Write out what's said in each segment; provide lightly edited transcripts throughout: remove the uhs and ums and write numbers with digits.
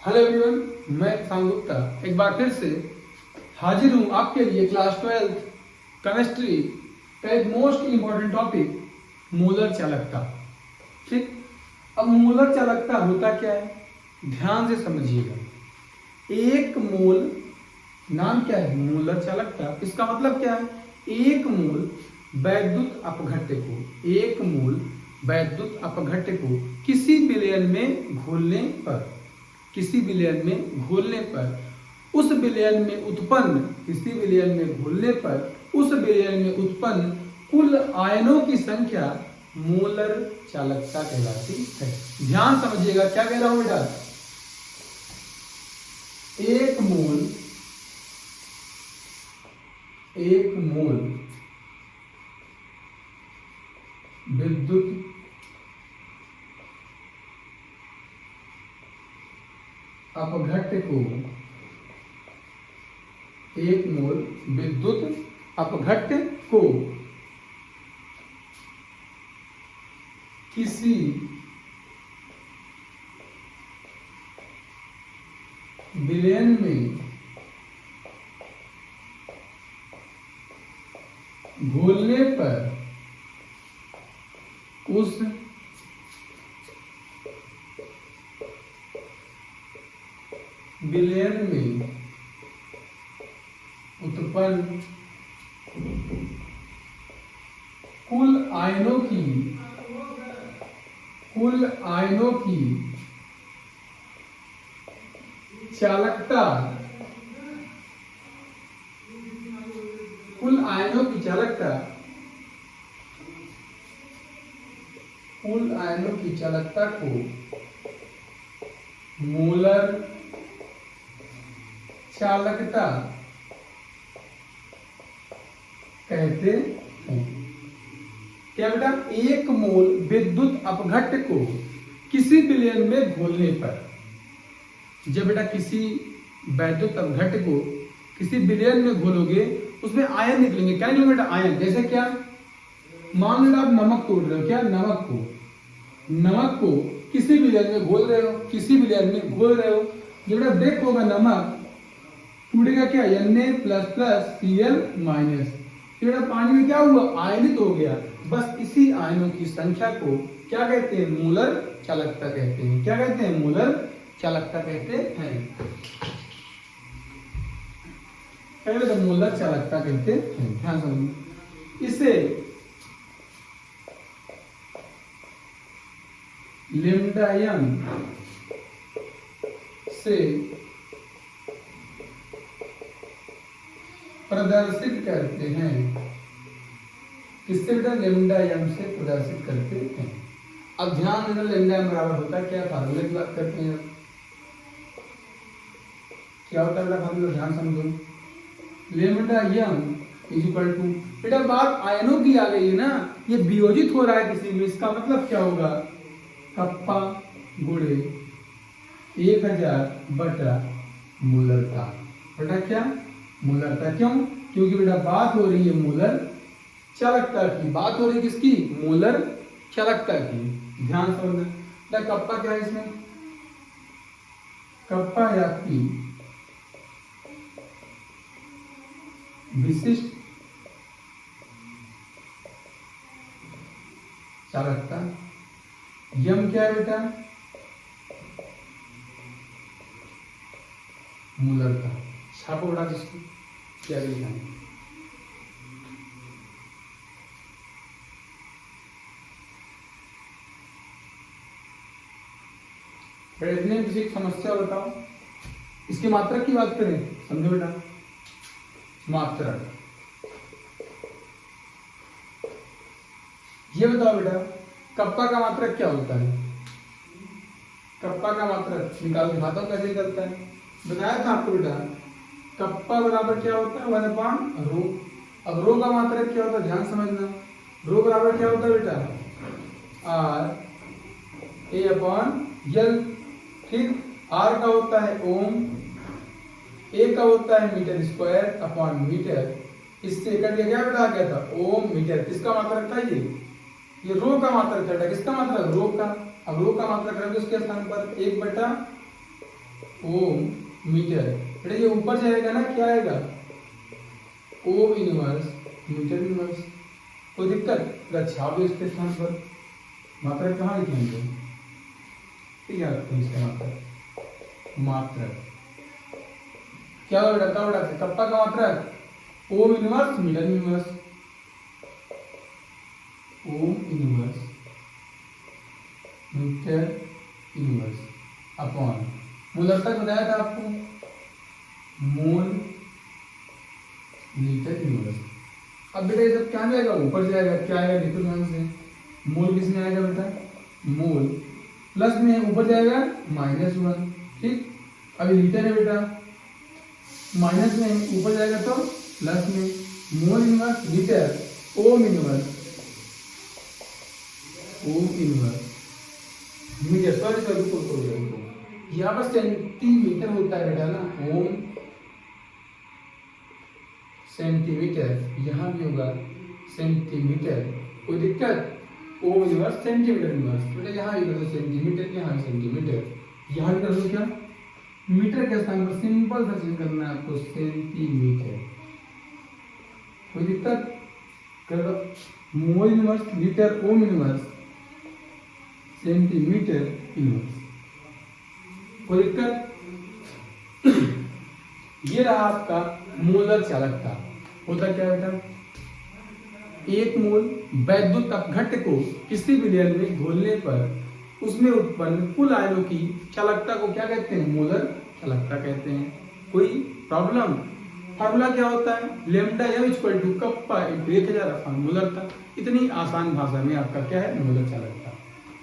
Hello everyone, मैं सांग गुप्ता एक बार फिर से हाजिर हूँ आपके लिए क्लास 12 केमिस्ट्री का एक मोस्ट इम्पॉर्टेंट टॉपिक मोलर चालकता। ठीक, अब मोलर चालकता होता क्या है, ध्यान से समझिएगा। एक मोल, नाम क्या है, मोलर चालकता। इसका मतलब क्या है, एक मोल वैद्युत अपघट्य को, एक मोल वैद्युत अपघट्य को किसी विलयन में घोलने पर, किसी विलयन में घोलने पर उस विलयन में उत्पन्न, किसी विलयन में घोलने पर उस विलयन में उत्पन्न कुल आयनों की संख्या मोलर चालकता कहलाती है। ध्यान समझिएगा, क्या कह रहा हूं बेटा, एक मोल विद्युत अपघट्य को, एक मोल विद्युत अपघट्य को किसी विलयन में घोलने पर उस विलयन में उत्पन्न कुल आयनों की चालकता, कुल आयनों की चालकता, कुल आयनों की चालकता को मोलर चालकता कहते हैं। क्या बेटा, एक मोल विद्युत अपघट्य को किसी विलयन में घोलने पर, जब बेटा किसी वैद्युत अपघट्य को किसी विलयन में घोलोगे उसमें आयन निकलेंगे। क्या निकलेंगे बेटा, आयन। जैसे क्या, मान लो आप नमक तोड़ रहे हो, क्या, नमक को किसी विलयन में घोल रहे हो, किसी विलयन में घोल रहे हो, जब बेटा ब्रेक होगा नमक टूटेगा, क्या, Na++Cl-। बेटा पानी में क्या हुआ, आयनित हो गया। बस इसी आयनों की संख्या को क्या कहते हैं, मोलर चालकता कहते हैं। क्या कहते हैं, मोलर चालकता कहते हैं। पहले तो मोलर चालकता कहते हैं, ध्यान समझिए। इसे लैम्डा m से प्रदर्शित करते हैं। किससे बेटा, लैम्डा m से प्रदर्शित करते हैं। अब ध्यान देना, लैम्डा m बराबर होता है क्या, फार्मूले की बात करते हैं। क्या होता है बेटा फार्मूला, ध्यान समझो। लैम्डा m इक्वल टू, बेटा बात आयनों की आ गई है ना, ये वियोजित हो रहा है किसी में, इसका मतलब क्या होगा, कप्पा गुणे 1000 बटा मोलरता। बेटा क्या, मोलरता। क्यों, क्योंकि बेटा बात हो रही है मोलर चालकता की, बात हो रही है किसकी, मोलर चालकता की। ध्यान समझना बेटा, कप्पा क्या है इसमें, कप्पा है आपकी विशिष्ट चालकता। यम क्या है बेटा, मोलरता। छापो बेटा जिसको, क्या लिखा है, इतने किसी की समस्या बताओ। इसकी मात्रक की बात करें, समझो बेटा, मात्रक। ये बताओ बेटा, कप्पा का मात्रक क्या होता है, कप्पा का मात्रक निकाल दिखाता हूं कैसे निकलता है। बताया था आपको बेटा, कप्पा बराबर क्या होता है, 1/रो। अब रो का मात्रक क्या होता है, ध्यान समझना। रो बराबर क्या होता है बेटा, RA/L। ठीक, R का होता है ओम, A का होता है मीटर स्क्वायर अपॉन मीटर। इससे कट गया, क्या बेटा आ गया था, ओम मीटर। किसका मात्रक था ये रो का मात्रक था। किसका मात्रक, रो का। अब रो का मात्रक रख दो उसके स्थान पर 1/, ओम मीटर। बेटा ये ऊपर जाएगा ना, क्या आएगा? Ohm inverse metre inverse. कोई दिक्कत? अच्छा भी इसके स्थान पर मात्रक कहाँ लिखेंगे? ठीक है, रखते हैं इसका मात्रक। मात्रक क्या होगा? कप्पा का मात्रक ohm inverse metre inverse. Ohm inverse metre inverse upon molar तक बताया था आपको, मोल मीटर इनवर्स। अब बेटा ये सब क्या जाएगा? ऊपर जाएगा। क्या आएगा? देखो ध्यान से। मोल किस में आएगा बेटा? मोल प्लस में ऊपर जाएगा -1। ठीक, अभी लीटर है बेटा, माइनस में ऊपर जाएगा तो प्लस में। Mole inverse litre ohm inverse metre, sorry यहाँ पर सेंटीमीटर होता है बेटा ना, ओम सेंटीमीटर, यहाँ भी होगा सेंटीमीटर। कोई दिक्कत? ओम इनवर्स सेंटीमीटर इनवर्स, बेटा यहाँ भी कर दो सेंटीमीटर, यहाँ भी सेंटीमीटर, यहाँ भी कर दो क्या? मीटर के स्थान पर सिंपल सा चेंज करना है आपको, सेंटीमीटर। कोई दिक्कत? कर दो। मोल inverse litre ohm inverse centimetre inverse. कोई दिक्कत? ये रहा आपका मोलर चालकता। होता क्या बेटा? एक मोल वैद्युत अपघट्य को किसी विलयन में घोलने पर उसमें उत्पन्न कुल आयनों की चालकता को क्या कहते हैं? मोलर चालकता कहते हैं। कोई प्रॉब्लम? फार्मूला क्या होता है? Lambda M equal to kappa into 1000 upon मोलरता। इतनी आसान भाषा में आपका क्या है? मोलर चालकता।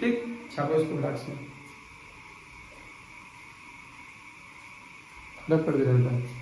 ठीक, छापो इसको फटाक से, लग कर दे रहा है।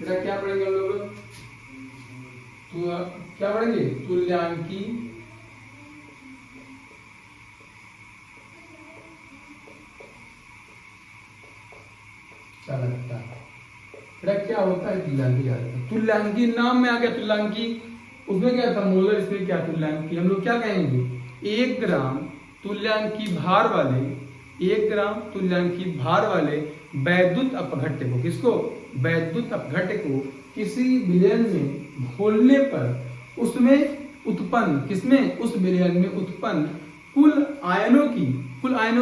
बेटा क्या पढ़ेंगे हम लोग? तो क्या पढ़ेंगे? तुल्यांकी चालकता। बेटा क्या होता है तुल्यांकी चालकता? तुल्यांकी नाम में आ गया तुल्यांकी, उसमें क्या था? मोलर, इसमें क्या? तुल्यांकी। हम लोग क्या कहेंगे? 1 ग्राम तुल्यांकी भार वाले, 1 ग्राम तुल्यांकी भार वाले वैद्युत अपघट्य को, किसको? वैद्युत अपघट्य को किसी विलयन में घोलने पर उसमें उत्पन्न, किसमें? उस विलयन में उत्पन्न कुल आयनों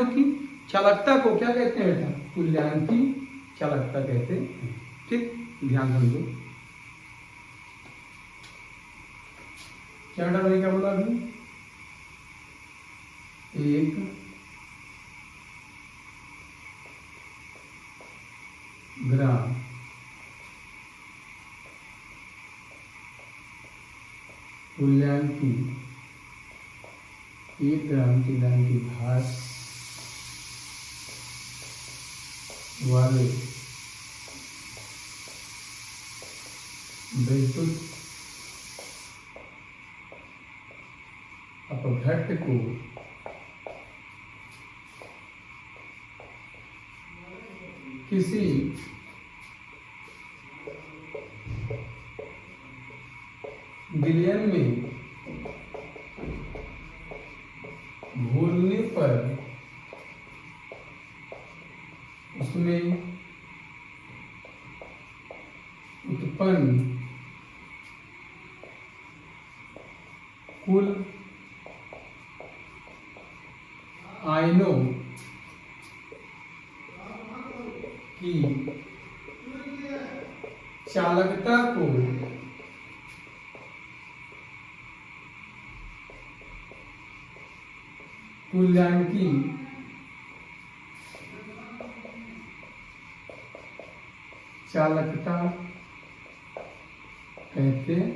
की चालकता को क्या कहते हैं बेटा? तुल्यांकी चालकता कहते हैं। ठीक, ध्यान समझो। क्या मैंने क्या बोला अभी? 1 ग्राम तुल्यांकी, 1 ग्राम तुल्यांकी भार वाले वैद्युत अपघट्य को किसी विलयन में घोलने पर उसमें उत्पन्न कुल आयनों की चालकता को तुल्यांकी चालकता कहते हैं।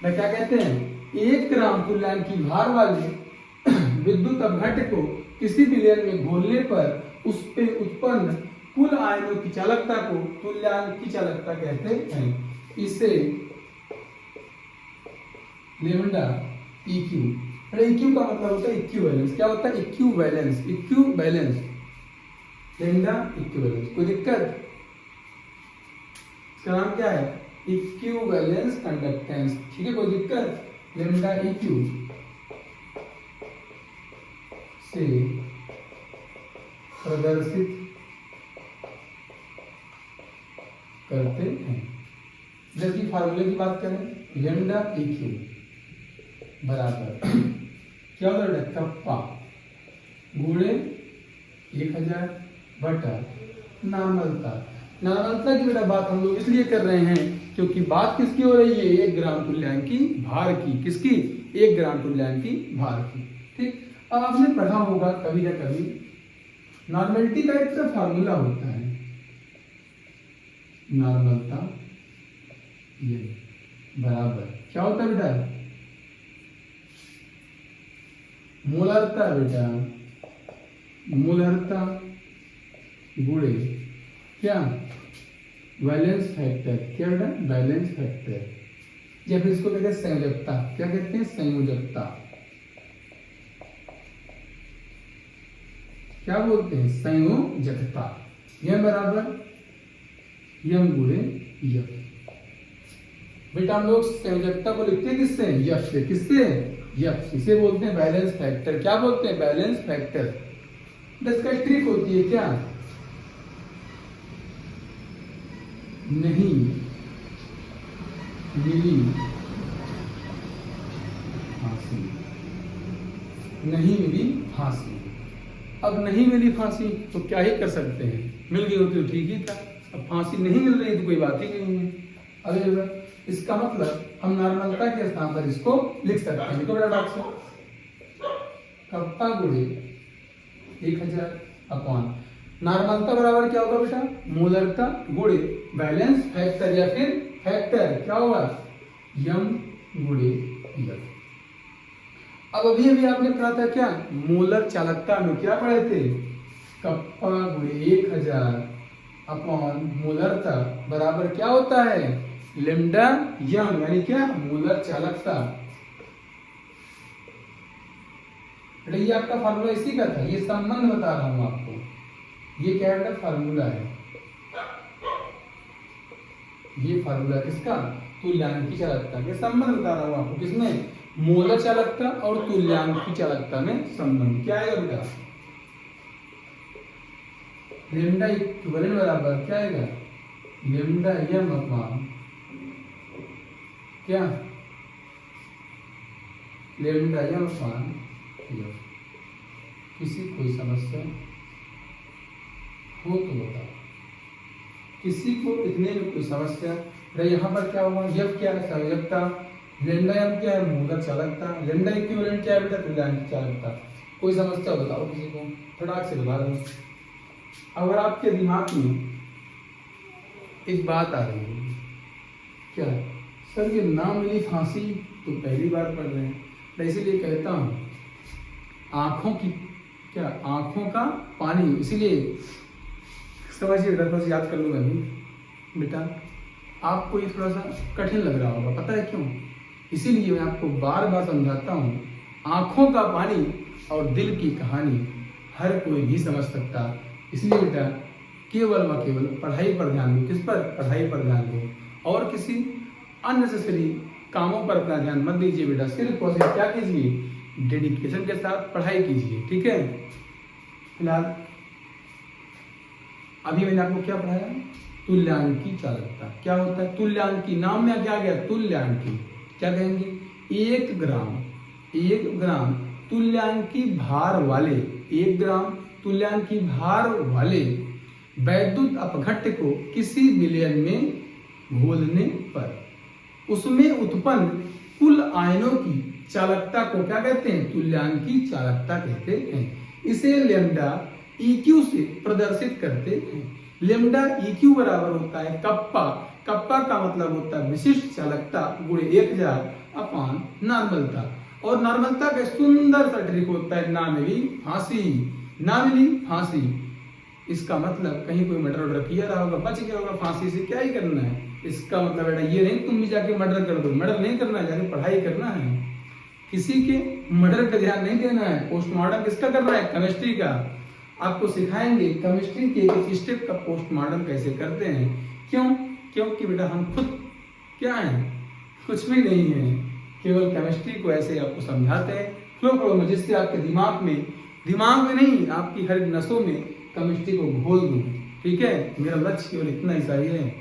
मैं क्या कहते हैं, 1 ग्राम तुल्यांकी भार वाले विद्युत अपघट्य को किसी विलयन में घोलने पर उस पे उत्पन्न कुल आयनों की चालकता को तुल्यांकी चालकता कहते हैं। इसे लेमडा EQ, EQ का मतलब होता है इक्विवेलेंस। क्या होता है, इक्विवेलेंस, इक्विवेलेंस, लेमडा इक्विवेलेंस। कोई दिक्कत, इसका नाम क्या है, इक्विवेलेंस कंडक्टेंस। ठीक है, कोई दिक्कत, लेमडा EQ से प्रदर्शित करते हैं। जबकि फार्मूले की बात करें, लेमडा EQ बराबर क्या होता है, कप्पा गुणे 1000 बटा नॉर्मलता। नॉर्मलता की बेटा बात हम लोग इसलिए कर रहे हैं क्योंकि बात किसकी हो रही है, 1 ग्राम तुल्यांकी भार की। किसकी, 1 ग्राम तुल्यांकी भार की। ठीक, अब आपने पढ़ा होगा कभी ना कभी, नॉर्मलिटी का एक फार्मूला होता है, नॉर्मलता ये बराबर क्या होता है बेटा, मोलरता बेटा, मोलरता गुणे क्या, वैलेंस फैक्टर। क्या बेटा, वैलेंस फैक्टर, या फिर इसको कहते हैं संयोजकता। क्या कहते हैं, संयोजकता। क्या बोलते हैं, संयोजकता। यह बराबर यम गुणे यफ। बेटा हम लोग संयोजकता को लिखते हैं किससे, यफ से। किससे, यफ। इसे बोलते हैं बैलेंस फैक्टर। क्या बोलते हैं, बैलेंस फैक्टर। इसका ट्रिक होती है क्या, नहीं मिली फांसी, नहीं मिली फांसी। अब नहीं मिली फांसी तो क्या ही कर सकते हैं, मिल गई होती तो ठीक ही था। अब फांसी नहीं मिल रही तो कोई बात ही नहीं है। अरे इसका मतलब हम नॉर्मलता के स्थान पर इसको लिख सकते हैं। देखो बेटा डॉक्टर, कप्पा गुणे 1000 अपॉन नॉर्मलता बराबर क्या होगा बेटा, मोलरता गुणे बैलेंस फैक्टर या फिर फैक्टर क्या होगा, यम गुणे यफ। अब अभी आपने पढ़ा था क्या, मोलर चालकता में क्या पढ़े थे, कप्पा गुणे 1000 अपॉन मोलरता बराबर क्या होता है, लेमडा यम, यानी क्या, मोलर चालकता। ये आपका फार्मूला इसी का था, ये संबंध बता रहा हूं आपको। ये क्या है, फार्मूला है। ये फार्मूला किसका, तुल्यांकी चालकता के संबंध बता रहा हूं आपको। किसमें, मोलर चालकता और तुल्यांकी चालकता में संबंध। क्या है बेटा, लेमडा इक्विवेलेंट बराबर क्या आएगा, लेमडा यम अपॉन क्या, लेमडा यम अपॉन यफ। किसी कोई समस्या हो तो बताओ, किसी को इतने में कोई समस्या। यहाँ पर क्या होगा, यफ क्या है, संयोजकता, लेमडा यम क्या है, मोलर चालकता, लेमडा इक्विवेलेंट क्या है बेटा, तुल्यांकी चालकता। कोई समस्या बताओ किसी को, फटाक से बता दो। अगर आपके दिमाग में एक बात आ रही है, क्या सर ये ना मिली फांसी तो पहली बार पढ़ रहे हैं, मैं इसीलिए कहता हूँ आंखों की क्या, आंखों का पानी। इसीलिए समझिए बेटा, थोड़ा सा याद कर लूँगा अभी बेटा। आपको ये थोड़ा सा कठिन लग रहा होगा, पता है क्यों, इसीलिए मैं आपको बार बार समझाता हूँ। आंखों का पानी और दिल की कहानी हर कोई भी समझ सकता। इसलिए बेटा केवल व केवल पढ़ाई पर ध्यान दो। किस पर, पढ़ाई पर ध्यान दो, और किसी अननेसेसरी कामों पर अपना ध्यान मत दीजिए बेटा। सिर्फ और सिर्फ क्या कीजिए, डेडिकेशन के साथ पढ़ाई कीजिए, ठीक है। फिलहाल अभी मैंने आपको क्या पढ़ाया, तुल्यांकी चालकता। क्या होता है तुल्यांकी, नाम में क्या गया, तुल्यांकी। क्या कहेंगे, 1 ग्राम तुल्यांकी भार वाले, 1 ग्राम तुल्यांकी भार वाले वैद्युत अपघट्य को किसी विलयन में घोलने पर उसमें उत्पन्न कुल आयनों की चालकता को क्या कहते हैं, तुल्यांकी चालकता कहते हैं। इसे लेमडा EQ से प्रदर्शित करते हैं। लेमडा EQ बराबर होता है कप्पा, कप्पा का मतलब होता है विशिष्ट चालकता गुणे 1000 अपॉन नॉर्मलता। और नॉर्मलता का सुंदर सा ट्रिक होता है ना मिली फांसी, ना मिली फांसी। इसका मतलब कहीं कोई मर्डर ऑर्डर किया रहा होगा, बच गया होगा, फांसी से क्या ही करना है। इसका मतलब बेटा ये नहीं तुम भी जाके मर्डर कर दो, मर्डर नहीं करना है, जाके पढ़ाई करना है। किसी के मर्डर का ध्यान नहीं देना है। पोस्टमार्टम किसका करना है? केमिस्ट्री का। आपको सिखाएंगे केमिस्ट्री के एक स्टेप का पोस्टमार्टम कैसे करते हैं। क्यों? क्योंकि बेटा हम खुद क्या है, कुछ भी नहीं है, केवल केमिस्ट्री को ऐसे आपको समझाते हैं फ्लो में, जिससे आपके दिमाग में नहीं, आपकी हर नसों में केमिस्ट्री को घोल दूं। ठीक है, मेरा लक्ष्य केवल इतना ही चाहिए है।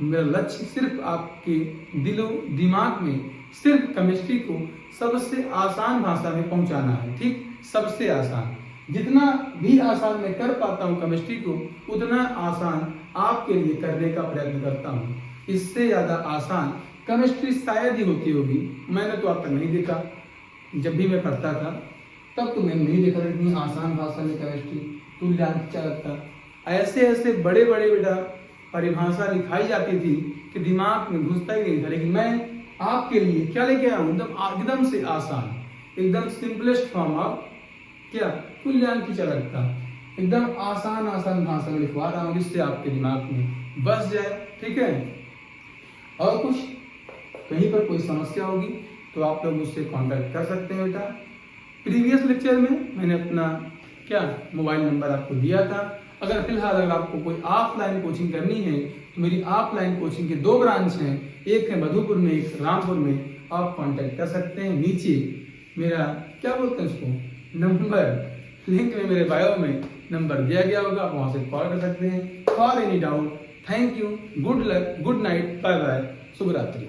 मेरा लक्ष्य सिर्फ आपके दिलो दिमाग में सिर्फ केमिस्ट्री को सबसे आसान भाषा में पहुंचाना है। ठीक, सबसे आसान, जितना भी आसान मैं कर पाता हूं केमिस्ट्री को, उतना आसान आपके लिए करने का प्रयत्न करता हूं। इससे ज्यादा आसान केमिस्ट्री शायद ही होती होगी, मैंने तो अब तक नहीं देखा। जब भी मैं पढ़ता था तब तो मैंने नहीं देखा इतनी आसान भाषा में केमिस्ट्री, तुल्यांक चालकता, ऐसे बड़े बड़े बेटा परिभाषा लिखाई जाती थी कि दिमाग में घुसता ही नहीं था। लेकिन मैं आपके लिए क्या लेके आया हूं, एकदम से आसान, एकदम सिंपलेस्ट फॉर्म ऑफ क्या, तुल्यांक की चालकता, एकदम आसान भाषा में लिखवा रहा हूं, जिससे आपके दिमाग में बस जाए। ठीक है, और कुछ कहीं पर कोई समस्या होगी तो आप लोग मुझसे कांटेक्ट कर सकते हैं बेटा। प्रीवियस लेक्चर में मैंने अपना क्या मोबाइल नंबर आपको दिया था। अगर फिलहाल अगर आपको कोई ऑफलाइन कोचिंग करनी है तो मेरी ऑफलाइन कोचिंग के 2 ब्रांच हैं, एक है मधुपुर में, एक रामपुर में। आप कांटेक्ट कर सकते हैं। नीचे मेरा क्या बोलते हैं उसको, नंबर, लिंक में मेरे बायो में नंबर दिया गया होगा, आप वहां से कॉल कर सकते हैं for any doubt. Thank you, good luck, good night, bye bye, शुभ रात्रि।